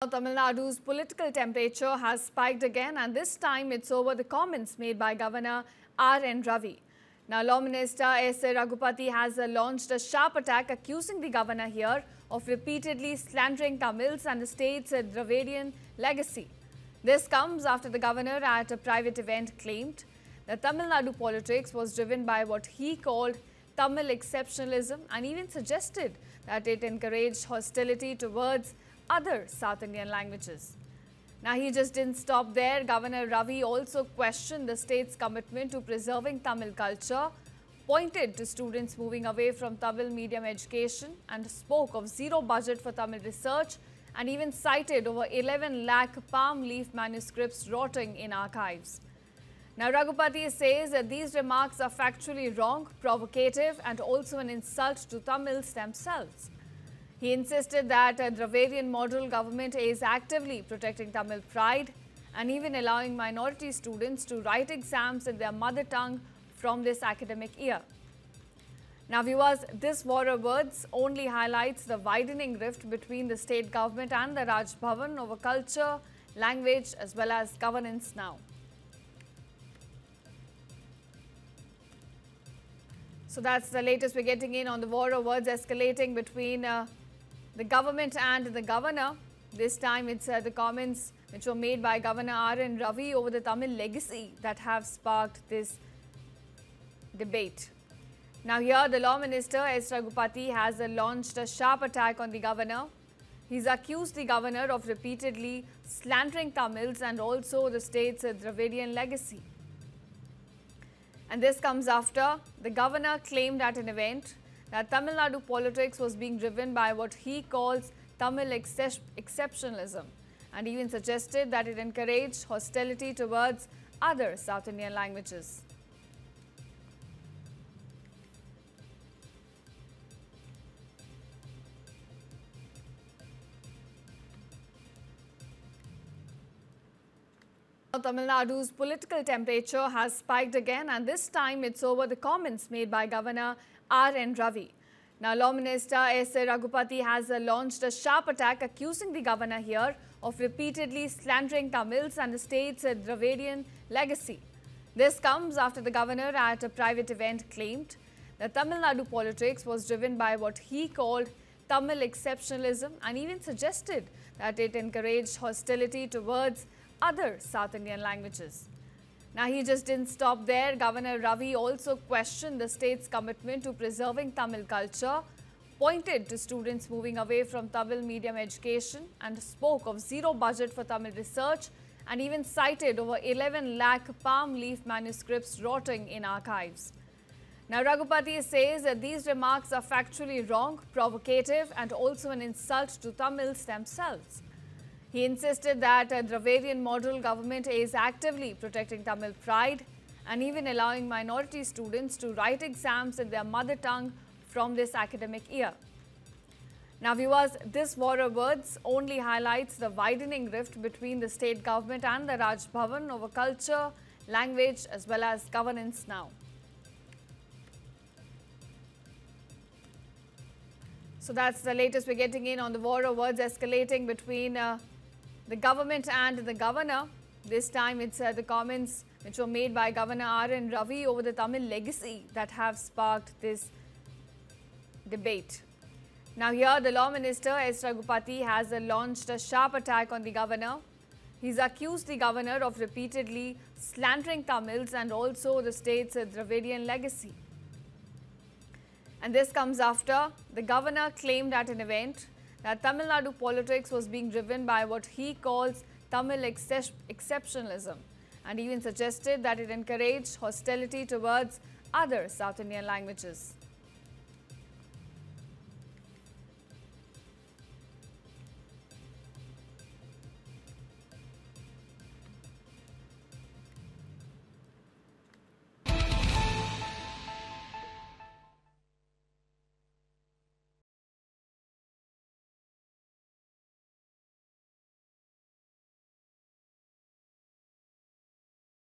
Tamil Nadu's political temperature has spiked again, and this time it's over the comments made by Governor R.N. Ravi. Now, Law Minister S. Raghupati has launched a sharp attack accusing the governor here of repeatedly slandering Tamils and the state's Dravidian legacy. This comes after the governor at a private event claimed that Tamil Nadu politics was driven by what he called Tamil exceptionalism and even suggested that it encouraged hostility towards other South Indian languages. Now, he just didn't stop there. Governor Ravi also questioned the state's commitment to preserving Tamil culture, pointed to students moving away from Tamil medium education and spoke of zero budget for Tamil research and even cited over 11 lakh palm leaf manuscripts rotting in archives. Now, Raghupati says that these remarks are factually wrong, provocative and also an insult to Tamils themselves. He insisted that a Dravidian model government is actively protecting Tamil pride and even allowing minority students to write exams in their mother tongue from this academic year. Now, viewers, this war of words only highlights the widening rift between the state government and the Raj Bhavan over culture, language as well as governance now. So that's the latest we're getting in on the war of words escalating between the government and the governor. This time it's the comments which were made by Governor R.N. Ravi over the Tamil legacy that have sparked this debate. Now here the Law Minister S. Raghupati has launched a sharp attack on the governor. He's accused the governor of repeatedly slandering Tamils and also the state's Dravidian legacy. And this comes after the governor claimed at an event that Tamil Nadu politics was being driven by what he calls Tamil exceptionalism and even suggested that it encouraged hostility towards other South Indian languages. Tamil Nadu's political temperature has spiked again, and this time it's over the comments made by Governor R.N. Ravi. Now, Law Minister S. Raghupati has launched a sharp attack accusing the governor here of repeatedly slandering Tamils and the state's Dravidian legacy. This comes after the governor at a private event claimed that Tamil Nadu politics was driven by what he called Tamil exceptionalism and even suggested that it encouraged hostility towards other South Indian languages. Now, he just didn't stop there. Governor Ravi also questioned the state's commitment to preserving Tamil culture, pointed to students moving away from Tamil medium education and spoke of zero budget for Tamil research and even cited over 11 lakh palm leaf manuscripts rotting in archives. Now, Raghupati says that these remarks are factually wrong, provocative and also an insult to Tamils themselves. He insisted that a Dravidian model government is actively protecting Tamil pride and even allowing minority students to write exams in their mother tongue from this academic year. Now, viewers, this war of words only highlights the widening rift between the state government and the Raj Bhavan over culture, language as well as governance now. So that's the latest we're getting in on the war of words escalating between the government and the governor. This time it's the comments which were made by Governor R.N. Ravi over the Tamil legacy that have sparked this debate. Now here the Law Minister S. Raghupati has launched a sharp attack on the governor. He's accused the governor of repeatedly slandering Tamils and also the state's Dravidian legacy. And this comes after the governor claimed at an event that Tamil Nadu politics was being driven by what he calls Tamil exceptionalism and even suggested that it encouraged hostility towards other South Indian languages.